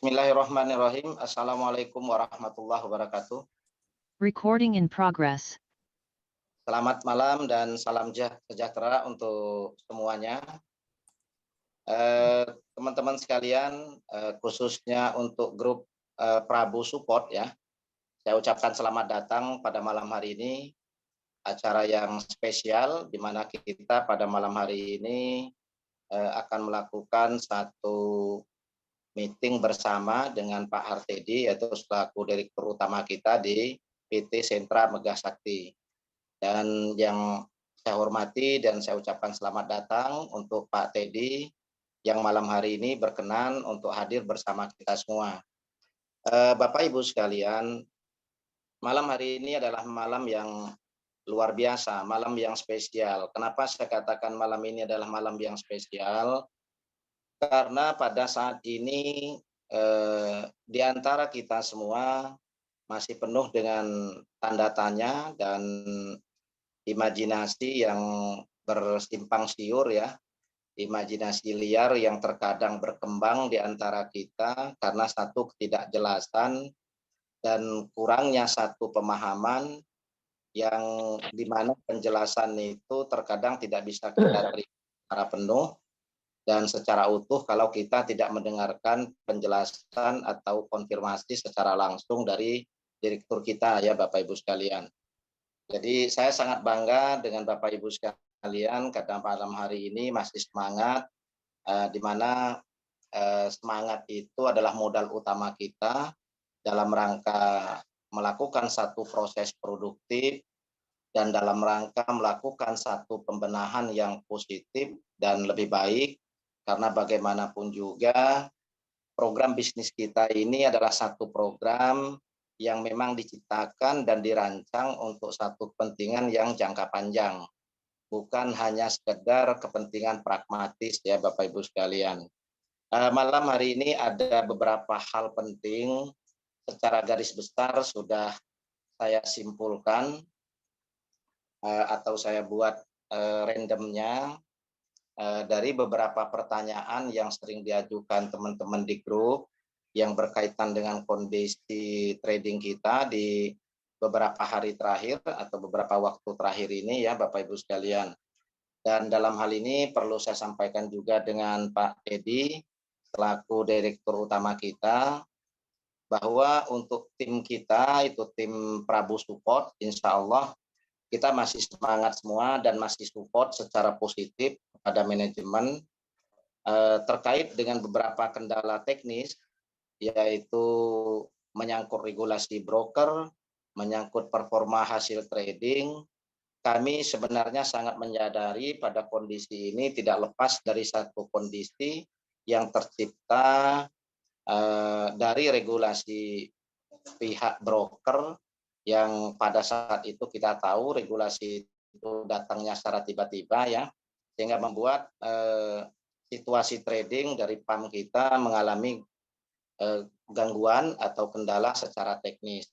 Bismillahirrahmanirrahim. Assalamualaikum warahmatullahi wabarakatuh. Recording in progress. Selamat malam dan salam sejahtera untuk semuanya. Teman-teman sekalian, khususnya untuk grup Prabu Support ya, saya ucapkan selamat datang pada malam hari ini, acara yang spesial di mana kita pada malam hari ini akan melakukan satu meeting bersama dengan Pak Hartedi, yaitu selaku Direktur Utama kita di PT Sentra Megah Sakti. Dan yang saya hormati dan saya ucapkan selamat datang untuk Pak Teddy yang malam hari ini berkenan untuk hadir bersama kita semua. Bapak Ibu sekalian, malam hari ini adalah malam yang luar biasa, malam yang spesial. Kenapa saya katakan malam ini adalah malam yang spesial? Karena pada saat ini di antara kita semua masih penuh dengan tanda tanya dan imajinasi yang bersimpang siur ya, imajinasi liar yang terkadang berkembang di antara kita karena satu ketidakjelasan dan kurangnya satu pemahaman yang dimana penjelasan itu terkadang tidak bisa kita terima secara penuh dan secara utuh kalau kita tidak mendengarkan penjelasan atau konfirmasi secara langsung dari direktur kita ya Bapak Ibu sekalian. Jadi saya sangat bangga dengan Bapak Ibu sekalian karena malam hari ini masih semangat, di mana semangat itu adalah modal utama kita dalam rangka melakukan satu proses produktif dan dalam rangka melakukan satu pembenahan yang positif dan lebih baik. Karena bagaimanapun juga program bisnis kita ini adalah satu program yang memang diciptakan dan dirancang untuk satu kepentingan yang jangka panjang. Bukan hanya sekedar kepentingan pragmatis ya Bapak Ibu sekalian. Malam hari ini ada beberapa hal penting secara garis besar sudah saya simpulkan atau saya buat randomnya dari beberapa pertanyaan yang sering diajukan teman-teman di grup yang berkaitan dengan kondisi trading kita di beberapa hari terakhir atau beberapa waktu terakhir ini ya Bapak Ibu sekalian. Dan dalam hal ini perlu saya sampaikan juga dengan Pak Teddy selaku Direktur Utama kita bahwa untuk tim kita itu tim Prabu Support, insya Allah kita masih semangat semua dan masih support secara positif pada manajemen terkait dengan beberapa kendala teknis, yaitu menyangkut regulasi broker, menyangkut performa hasil trading. Kami sebenarnya sangat menyadari pada kondisi ini tidak lepas dari satu kondisi yang tercipta dari regulasi pihak broker yang pada saat itu kita tahu regulasi itu datangnya secara tiba-tiba ya, sehingga membuat situasi trading dari PAM kita mengalami gangguan atau kendala secara teknis.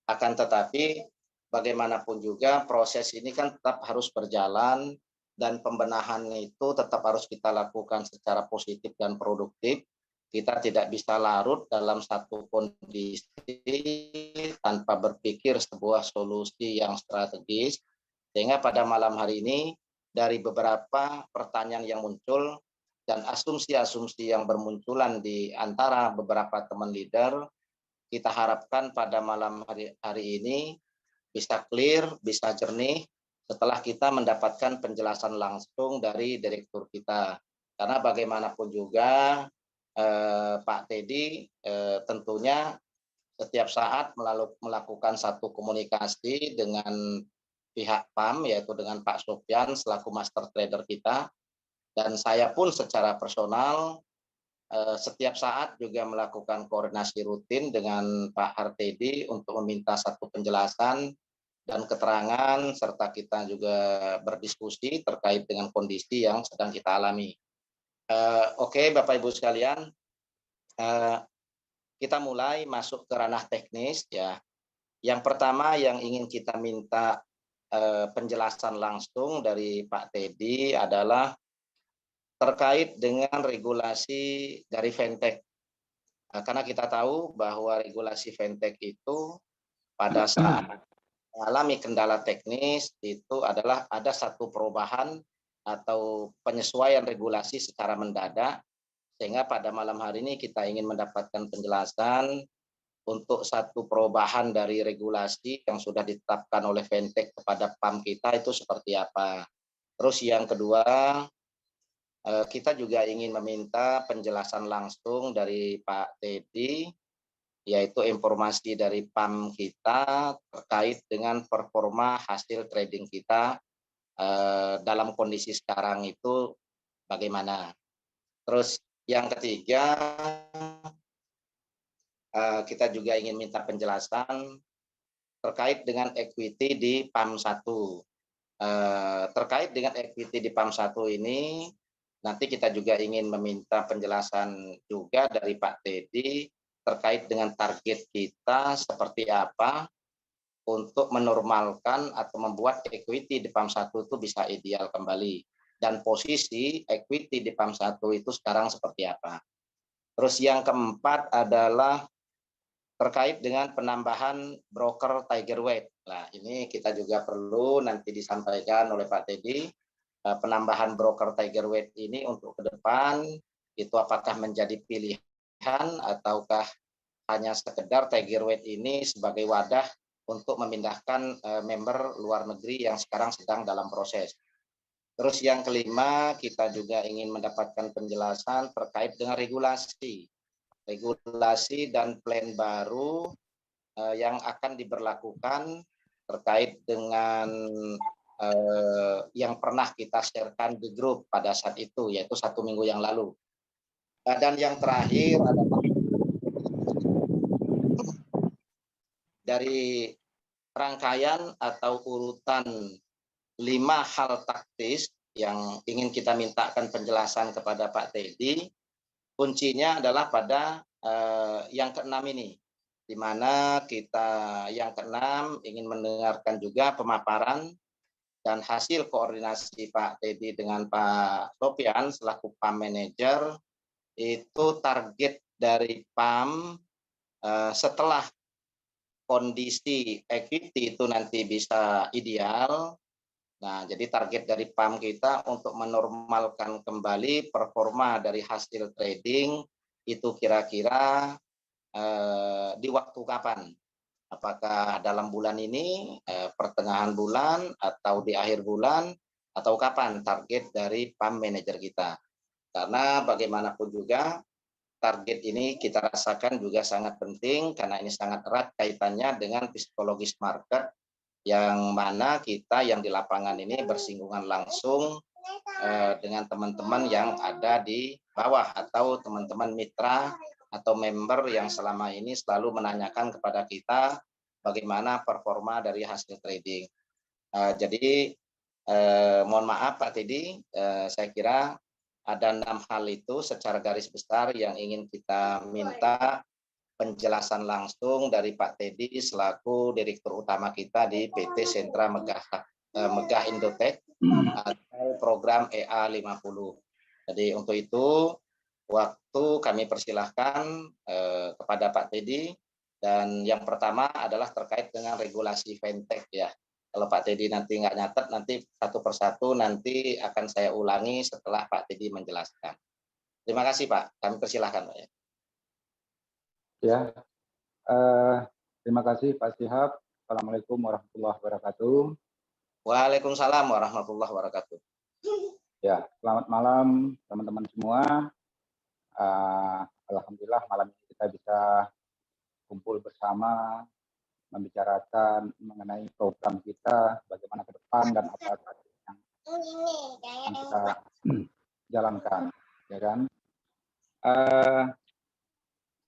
Akan tetapi bagaimanapun juga proses ini kan tetap harus berjalan dan pembenahan itu tetap harus kita lakukan secara positif dan produktif. Kita tidak bisa larut dalam satu kondisi tanpa berpikir sebuah solusi yang strategis. Sehingga pada malam hari ini dari beberapa pertanyaan yang muncul dan asumsi-asumsi yang bermunculan di antara beberapa teman leader, kita harapkan pada malam hari ini bisa clear, bisa jernih setelah kita mendapatkan penjelasan langsung dari direktur kita. Karena bagaimanapun juga Pak Teddy tentunya setiap saat melakukan satu komunikasi dengan pihak PAM, yaitu dengan Pak Sofyan selaku master trader kita, dan saya pun secara personal setiap saat juga melakukan koordinasi rutin dengan Pak Hartedi untuk meminta satu penjelasan dan keterangan, serta kita juga berdiskusi terkait dengan kondisi yang sedang kita alami. Oke, Bapak Ibu sekalian, kita mulai masuk ke ranah teknis ya. Yang pertama yang ingin kita minta penjelasan langsung dari Pak Teddy adalah terkait dengan regulasi dari Fintech. Karena kita tahu bahwa regulasi fintech itu pada saat mengalami kendala teknis itu adalah ada satu perubahan atau penyesuaian regulasi secara mendadak, sehingga pada malam hari ini kita ingin mendapatkan penjelasan untuk satu perubahan dari regulasi yang sudah ditetapkan oleh fintech kepada PAM kita itu seperti apa. Terus yang kedua, kita juga ingin meminta penjelasan langsung dari Pak Teddy, yaitu informasi dari PAM kita terkait dengan performa hasil trading kita dalam kondisi sekarang itu bagaimana. Terus yang ketiga, kita juga ingin minta penjelasan terkait dengan equity di PAM 1. Terkait dengan equity di PAM 1 ini, nanti kita juga ingin meminta penjelasan juga dari Pak Teddy terkait dengan target kita seperti apa untuk menormalkan atau membuat equity di PAM 1 itu bisa ideal kembali. Dan posisi equity di PAM 1 itu sekarang seperti apa. Terus yang keempat adalah terkait dengan penambahan broker Tiger Wave. Nah, ini kita juga perlu nanti disampaikan oleh Pak Teddy, penambahan broker Tiger Wave ini untuk ke depan, itu apakah menjadi pilihan ataukah hanya sekedar Tiger Wave ini sebagai wadah untuk memindahkan member luar negeri yang sekarang sedang dalam proses. Terus yang kelima, kita juga ingin mendapatkan penjelasan terkait dengan regulasi dan plan baru yang akan diberlakukan terkait dengan yang pernah kita sharekan di grup pada saat itu, yaitu 1 minggu yang lalu. Dan yang terakhir adalah dari rangkaian atau urutan 5 hal taktis yang ingin kita mintakan penjelasan kepada Pak Teddy, kuncinya adalah pada yang keenam ini, di mana kita yang keenam ingin mendengarkan juga pemaparan dan hasil koordinasi Pak Teddy dengan Pak Sofian selaku PAM Manager, itu target dari PAM setelah kondisi equity itu nanti bisa ideal. Nah, jadi target dari PAM kita untuk menormalkan kembali performa dari hasil trading itu kira-kira di waktu kapan? Apakah dalam bulan ini, pertengahan bulan, atau di akhir bulan, atau kapan target dari PAM manajer kita? Karena bagaimanapun juga target ini kita rasakan juga sangat penting karena ini sangat erat kaitannya dengan psikologis market yang mana kita yang di lapangan ini bersinggungan langsung dengan teman-teman yang ada di bawah atau teman-teman mitra atau member yang selama ini selalu menanyakan kepada kita bagaimana performa dari hasil trading. Jadi mohon maaf Pak Teddy, saya kira ada 6 hal itu secara garis besar yang ingin kita minta penjelasan langsung dari Pak Teddy selaku Direktur Utama kita di PT Sentra Megah Indotech atau program EA50. Jadi untuk itu waktu kami persilahkan kepada Pak Teddy, dan yang pertama adalah terkait dengan regulasi fintech ya. Kalau Pak Teddy nanti nggak nyatet, nanti satu persatu nanti akan saya ulangi setelah Pak Teddy menjelaskan. Terima kasih Pak, kami persilahkan Pak ya. Ya, terima kasih Pak Syihab. Assalamualaikum warahmatullahi wabarakatuh. Waalaikumsalam warahmatullahi wabarakatuh. Ya, selamat malam teman-teman semua. Alhamdulillah malam ini kita bisa kumpul bersama membicarakan mengenai program kita, bagaimana ke depan dan apa yang kita jalankan, ya kan?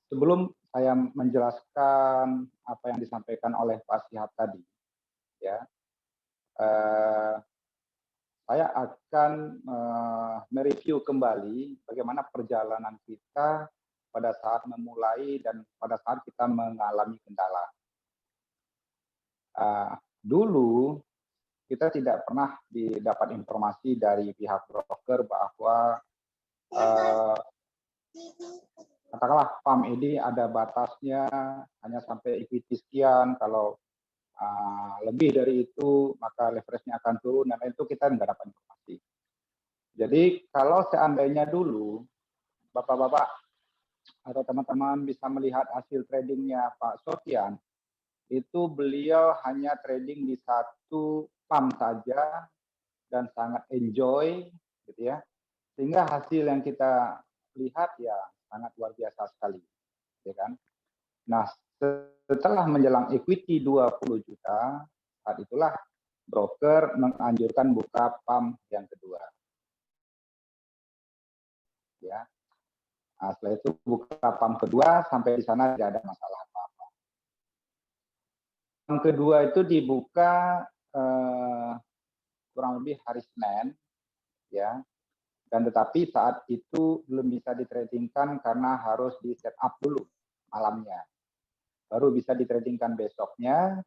Sebelum saya menjelaskan apa yang disampaikan oleh Pak Syihab tadi, ya, saya akan mereview kembali bagaimana perjalanan kita pada saat memulai dan pada saat kita mengalami kendala. Dulu kita tidak pernah didapat informasi dari pihak broker bahwa katakanlah PAM ini ada batasnya hanya sampai equity sekian, kalau lebih dari itu maka leverage-nya akan turun, dan itu kita nggak dapat informasi. Jadi kalau seandainya dulu Bapak-bapak atau teman-teman bisa melihat hasil tradingnya Pak Sofyan, itu beliau hanya trading di satu PAM saja dan sangat enjoy, gitu ya. Sehingga hasil yang kita lihat ya sangat luar biasa sekali, ya kan. Nah, setelah menjelang equity 20 juta, saat itulah broker menganjurkan buka PAM yang kedua. Ya. Nah, setelah itu buka PAM kedua, sampai di sana tidak ada masalah apa-apa. PAM kedua itu dibuka kurang lebih hari Senin, ya. Dan tetapi saat itu belum bisa ditradingkan karena harus di setup dulu malamnya. Baru bisa ditradingkan besoknya.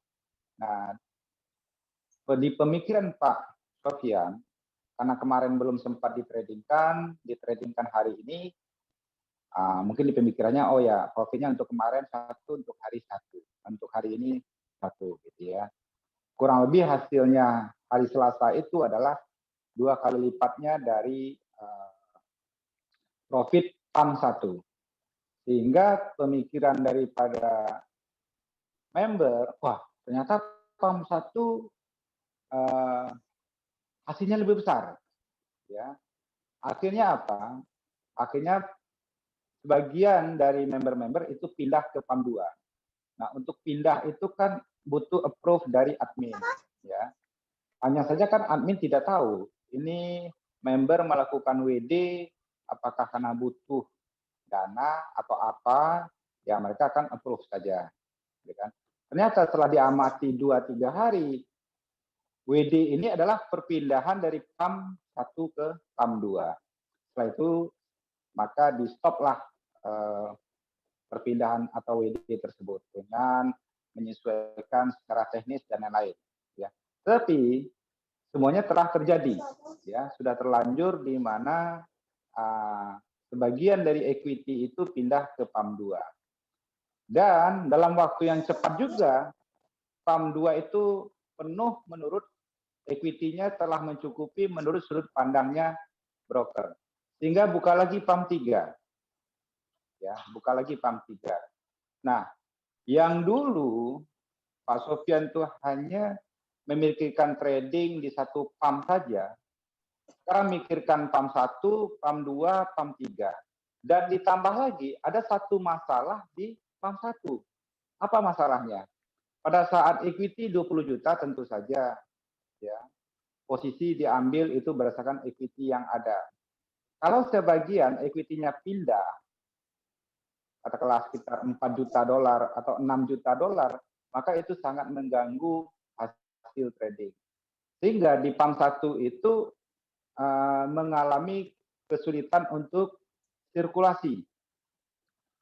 Nah, di pemikiran Pak Sofyan, karena kemarin belum sempat ditradingkan hari ini, mungkin di pemikirannya, oh ya, profitnya untuk kemarin satu, untuk hari satu, untuk hari ini satu, gitu ya. Kurang lebih hasilnya hari Selasa itu adalah 2 kali lipatnya dari profit PAM 1. Sehingga pemikiran daripada member, wah ternyata PAM 1 hasilnya lebih besar. Ya. Akhirnya apa? Akhirnya sebagian dari member-member itu pindah ke PAM 2. Nah, untuk pindah itu kan butuh approve dari admin. Ya. Hanya saja kan admin tidak tahu ini member melakukan WD apakah karena butuh dana atau apa, ya mereka akan approve saja. Ya kan? Ternyata setelah diamati 2-3 hari, WD ini adalah perpindahan dari PAM 1 ke PAM 2. Setelah itu maka di stoplah perpindahan atau WD tersebut dengan menyesuaikan secara teknis dan lain-lain. Ya. Tapi semuanya telah terjadi, ya sudah terlanjur di mana sebagian dari equity itu pindah ke PAM 2. Dan dalam waktu yang cepat juga, PAM 2 itu penuh menurut equity-nya telah mencukupi menurut sudut pandangnya broker. Sehingga buka lagi PAM 3. Ya, buka lagi PAM 3. Nah, yang dulu Pak Sofyan itu hanya memikirkan trading di satu PAM saja. Sekarang mikirkan PAM 1, PAM 2, PAM 3. Dan ditambah lagi ada satu masalah di PAM 1. Apa masalahnya? Pada saat equity 20 juta tentu saja ya posisi diambil itu berdasarkan equity yang ada. Kalau sebagian equity-nya pindah, katakanlah sekitar 4 juta dolar atau 6 juta dolar, maka itu sangat mengganggu hasil trading. Sehingga di PAM 1 itu mengalami kesulitan untuk sirkulasi.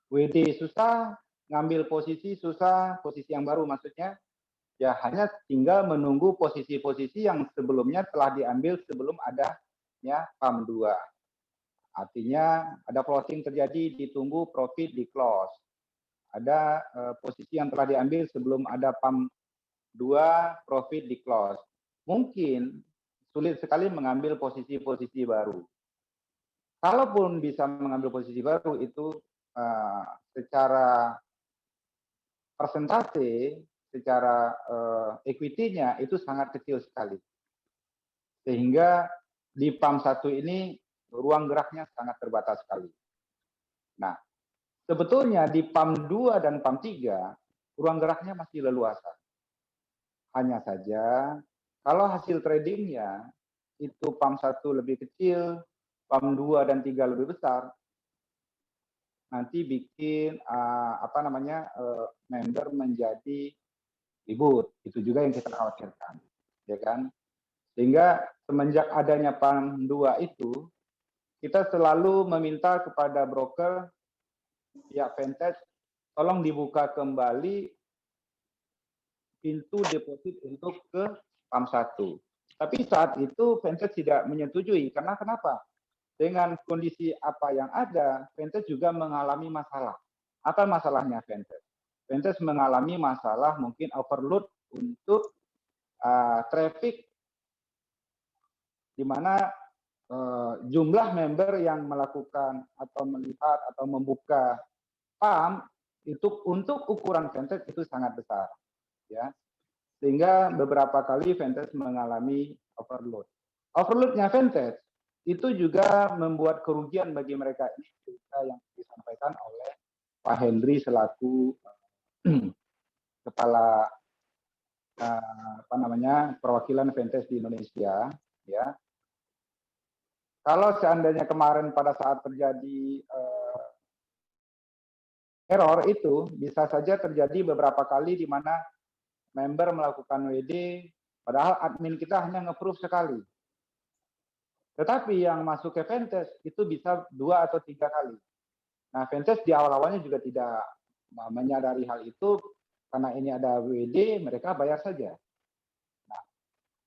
WD susah, ngambil posisi susah, posisi yang baru maksudnya, ya hanya tinggal menunggu posisi-posisi yang sebelumnya telah diambil sebelum adanya PAM 2. Artinya ada floating terjadi, ditunggu profit di close. Ada posisi yang telah diambil sebelum ada PAM 2, profit di close. Mungkin sulit sekali mengambil posisi-posisi baru. Kalaupun bisa mengambil posisi baru itu secara persentase, secara equity-nya itu sangat kecil sekali. Sehingga di PAM 1 ini ruang geraknya sangat terbatas sekali. Nah, sebetulnya di PAM 2 dan PAM 3 ruang geraknya masih leluasa. Hanya saja kalau hasil tradingnya itu PAM 1 lebih kecil, PAM 2 dan 3 lebih besar, nanti bikin member menjadi ribut. Itu juga yang kita khawatirkan, ya kan? Sehingga semenjak adanya PAM 2 itu, kita selalu meminta kepada broker pihak Vantage, tolong dibuka kembali pintu deposit untuk ke PAM 1. Tapi saat itu Vantage tidak menyetujui. Karena kenapa? dengan kondisi apa yang ada, Ventes juga mengalami masalah. Apa masalahnya Ventes? Ventes mengalami masalah mungkin overload untuk traffic, di mana jumlah member yang melakukan atau melihat atau membuka PAM itu untuk ukuran Ventes itu sangat besar, ya. Sehingga beberapa kali Ventes mengalami overload. Overloadnya Ventes itu juga membuat kerugian bagi mereka. Ini yang disampaikan oleh Pak Hendri selaku kepala perwakilan Ventes di Indonesia, ya. Kalau seandainya kemarin pada saat terjadi error itu bisa saja terjadi beberapa kali di mana member melakukan WD, padahal admin kita hanya nge-approve sekali. Tetapi yang masuk ke Ventes itu bisa 2 atau 3 kali. Nah, Ventes di awal-awalnya juga tidak menyadari hal itu, karena ini ada WD, mereka bayar saja. Nah,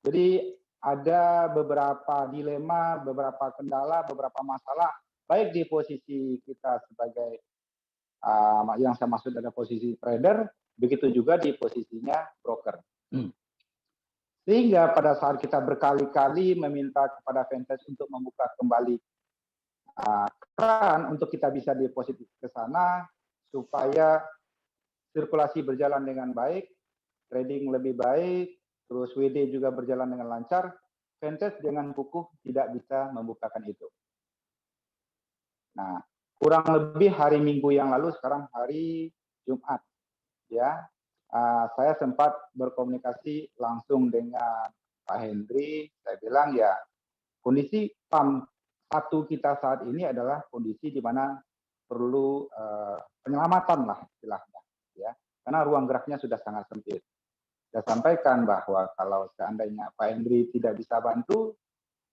jadi ada beberapa dilema, beberapa kendala, beberapa masalah, baik di posisi kita sebagai yang saya maksud ada posisi trader, begitu juga di posisinya broker. Sehingga pada saat kita berkali-kali meminta kepada Ventes untuk membuka kembali keran untuk kita bisa deposit ke sana, supaya sirkulasi berjalan dengan baik, trading lebih baik, terus WD juga berjalan dengan lancar, Ventes dengan kukuh tidak bisa membukakan itu. Nah, kurang lebih hari Minggu yang lalu, sekarang hari Jumat, ya, saya sempat berkomunikasi langsung dengan Pak Hendri. Saya bilang ya, kondisi PAM 1 kita saat ini adalah kondisi di mana perlu penyelamatan lah istilahnya, ya, karena ruang geraknya sudah sangat sempit. Saya sampaikan bahwa kalau seandainya Pak Hendri tidak bisa bantu,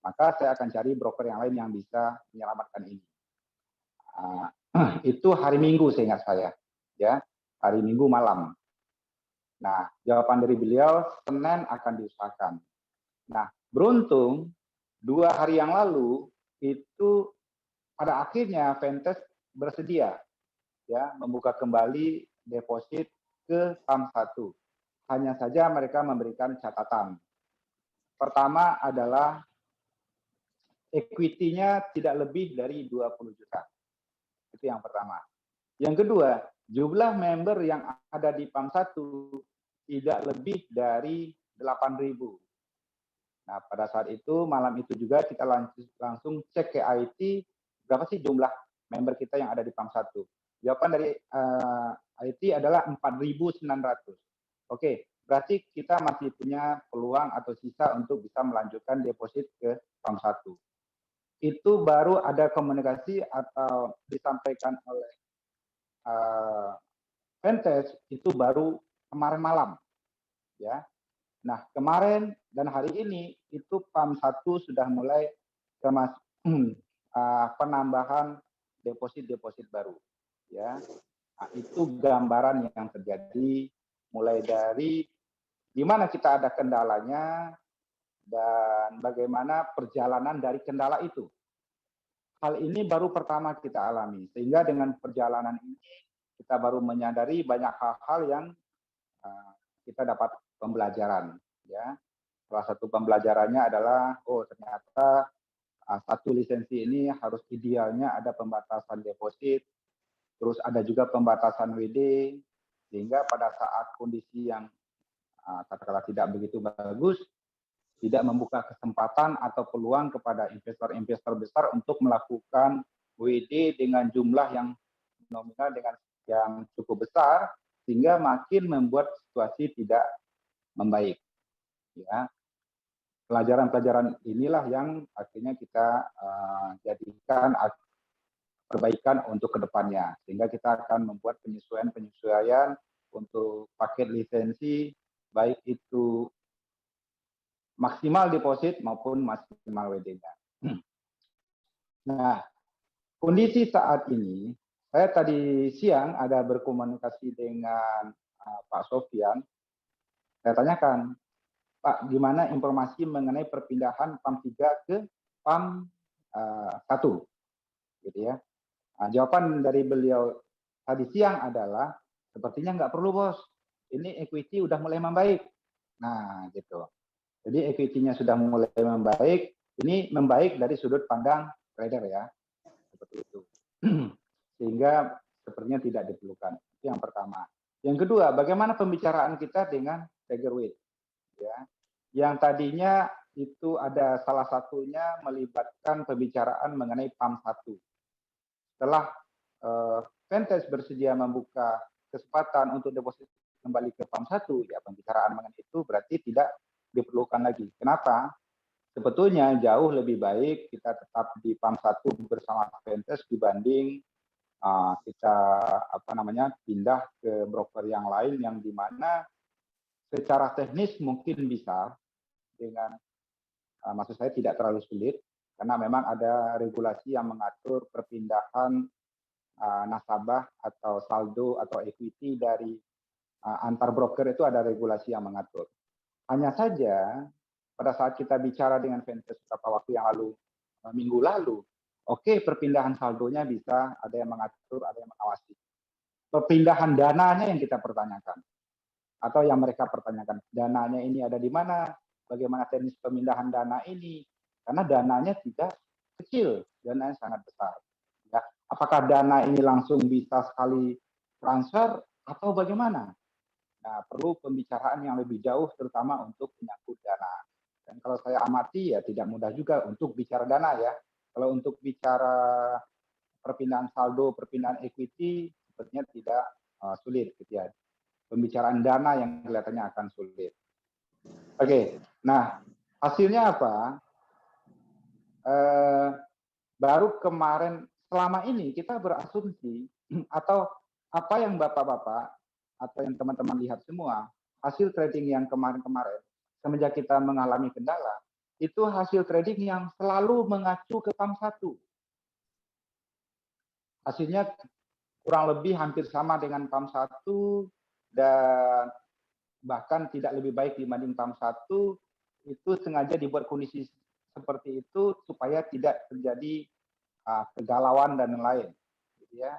maka saya akan cari broker yang lain yang bisa menyelamatkan ini. Itu hari Minggu seingat saya, ya, hari Minggu malam. Nah, jawaban dari beliau Senin akan diusahakan. Nah, beruntung 2 hari yang lalu itu pada akhirnya Ventes bersedia, ya, membuka kembali deposit ke PAM 1. Hanya saja mereka memberikan catatan. Pertama adalah equity-nya tidak lebih dari 20 juta. Itu yang pertama. Yang kedua, jumlah member yang ada di PAM 1 tidak lebih dari 8.000. Nah, pada saat itu, malam itu juga kita langsung cek ke IT, berapa sih jumlah member kita yang ada di PAM 1. Jawaban dari IT adalah 4.900. Oke, berarti kita masih punya peluang atau sisa untuk bisa melanjutkan deposit ke PAM 1. Itu baru ada komunikasi atau disampaikan oleh Ventes itu baru kemarin malam, ya. Nah, kemarin dan hari ini itu PAM 1 sudah mulai penambahan deposit baru, ya. Nah, itu gambaran yang terjadi mulai dari di mana kita ada kendalanya dan bagaimana perjalanan dari kendala itu. Hal ini baru pertama kita alami, sehingga dengan perjalanan ini kita baru menyadari banyak hal-hal yang kita dapat pembelajaran, ya. Salah satu pembelajarannya adalah, oh ternyata satu lisensi ini harus idealnya ada pembatasan deposit, terus ada juga pembatasan WD, sehingga pada saat kondisi yang katakanlah tidak begitu bagus, tidak membuka kesempatan atau peluang kepada investor-investor besar untuk melakukan WD dengan jumlah yang nominal dengan yang cukup besar, sehingga makin membuat situasi tidak membaik, ya. Pelajaran-pelajaran inilah yang akhirnya kita jadikan perbaikan untuk kedepannya, sehingga kita akan membuat penyesuaian untuk paket lisensi, baik itu maksimal deposit maupun maksimal WD-nya. Nah, kondisi saat ini, saya tadi siang ada berkomunikasi dengan Pak Sofian. Saya tanyakan, Pak, gimana informasi mengenai perpindahan PAM 3 ke PAM satu, gitu ya. Nah, jawaban dari beliau tadi siang adalah sepertinya nggak perlu bos, ini equity udah mulai membaik. Nah gitu. Jadi equity-nya sudah mulai membaik, ini membaik dari sudut pandang trader ya, seperti itu. Sehingga sepertinya tidak diperlukan. Itu yang pertama. Yang kedua, bagaimana pembicaraan kita dengan Tiger Woods? Ya, yang tadinya itu ada salah satunya melibatkan pembicaraan mengenai PAM 1. Setelah Fentes bersedia membuka kesempatan untuk deposit kembali ke PAM 1, ya pembicaraan mengenai itu berarti tidak diperlukan lagi. Kenapa? Sebetulnya jauh lebih baik kita tetap di PAM 1 bersama Fentes dibanding kita pindah ke broker yang lain yang dimana secara teknis mungkin bisa dengan maksud saya tidak terlalu sulit karena memang ada regulasi yang mengatur perpindahan nasabah atau saldo atau equity dari antar broker, itu ada regulasi yang mengatur. Hanya saja pada saat kita bicara dengan Fentes beberapa waktu yang lalu, minggu lalu, oke, perpindahan saldonya bisa, ada yang mengatur, ada yang mengawasi. Perpindahan dananya yang kita pertanyakan. Atau yang mereka pertanyakan, dananya ini ada di mana? Bagaimana teknis pemindahan dana ini? Karena dananya tidak kecil, dananya sangat besar. Ya. Apakah dana ini langsung bisa sekali transfer atau bagaimana? Nah, perlu pembicaraan yang lebih jauh, terutama untuk menyangkut dana. Dan kalau saya amati, ya tidak mudah juga untuk bicara dana ya. Kalau untuk bicara perpindahan saldo, perpindahan equity, sepertinya tidak sulit gitu ya. Pembicaraan dana yang kelihatannya akan sulit. Oke, nah hasilnya apa? Baru kemarin, selama ini kita berasumsi atau apa yang bapak-bapak atau yang teman-teman lihat semua, hasil trading yang kemarin-kemarin, semenjak kita mengalami kendala, itu hasil trading yang selalu mengacu ke PAM 1. Hasilnya kurang lebih hampir sama dengan PAM 1 dan bahkan tidak lebih baik dibanding PAM 1, itu sengaja dibuat kondisi seperti itu supaya tidak terjadi kegalauan dan lain-lain. Gitu ya.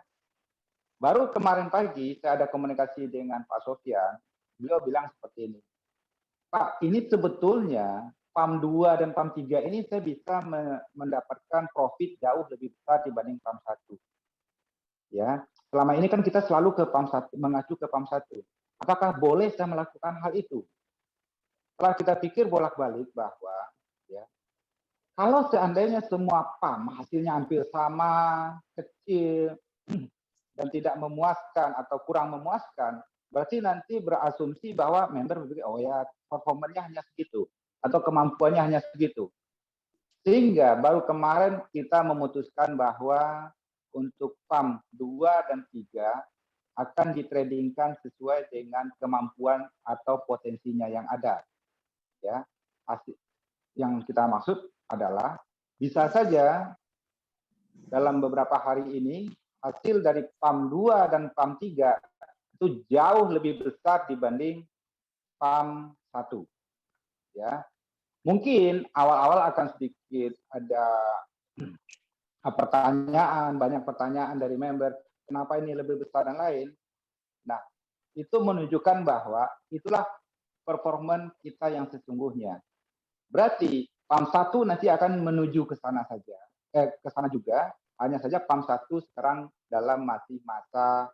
Baru kemarin pagi saya ada komunikasi dengan Pak Sofyan, beliau bilang seperti ini, Pak, ini sebetulnya PAM 2 dan PAM 3 ini saya bisa mendapatkan profit jauh lebih besar dibanding PAM 1. Ya, selama ini kan kita selalu ke PAM 1, mengacu ke PAM 1. Apakah boleh saya melakukan hal itu? Setelah kita pikir bolak-balik bahwa ya, kalau seandainya semua PAM hasilnya hampir sama, kecil, dan tidak memuaskan atau kurang memuaskan, berarti nanti berasumsi bahwa member berpikir, oh ya performanya hanya segitu, atau kemampuannya hanya segitu. Sehingga baru kemarin kita memutuskan bahwa untuk PAM 2 dan 3 akan ditradingkan sesuai dengan kemampuan atau potensinya yang ada. Ya, yang kita maksud adalah bisa saja dalam beberapa hari ini hasil dari PAM 2 dan PAM 3 itu jauh lebih besar dibanding PAM 1. Ya. Mungkin awal-awal akan sedikit ada pertanyaan, banyak pertanyaan dari member, kenapa ini lebih besar dan lain. Nah, itu menunjukkan bahwa itulah performa kita yang sesungguhnya. Berarti PAM 1 nanti akan menuju ke sana saja, ke sana juga. Hanya saja PAM 1 sekarang dalam masih masa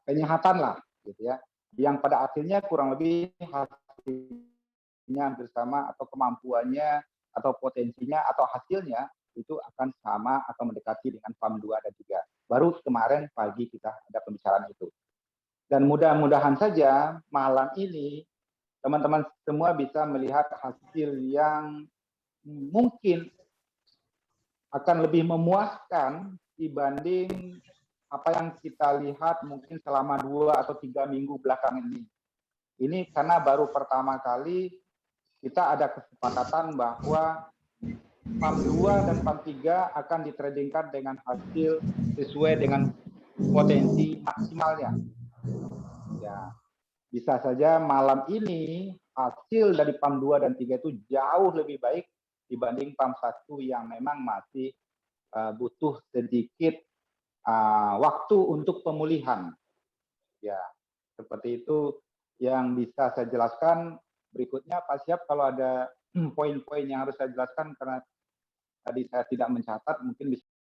penyehatan lah, gitu ya. Yang pada akhirnya kurang lebih hasilnya hampir sama atau kemampuannya atau potensinya atau hasilnya itu akan sama atau mendekati dengan PAM 2 dan 3. Baru kemarin pagi kita ada pembicaraan itu. Dan mudah-mudahan saja malam ini teman-teman semua bisa melihat hasil yang mungkin akan lebih memuaskan dibanding apa yang kita lihat mungkin selama 2 atau 3 minggu belakangan ini. Ini karena baru pertama kali kita ada kesepakatan bahwa PAM 2 dan PAM 3 akan ditradingkan dengan hasil sesuai dengan potensi maksimalnya. Ya, bisa saja malam ini hasil dari PAM 2 dan 3 itu jauh lebih baik dibanding PAM 1 yang memang masih butuh sedikit waktu untuk pemulihan. Ya, seperti itu yang bisa saya jelaskan. Berikutnya Pak Syihab, kalau ada poin-poin yang harus saya jelaskan karena tadi saya tidak mencatat, mungkin bisa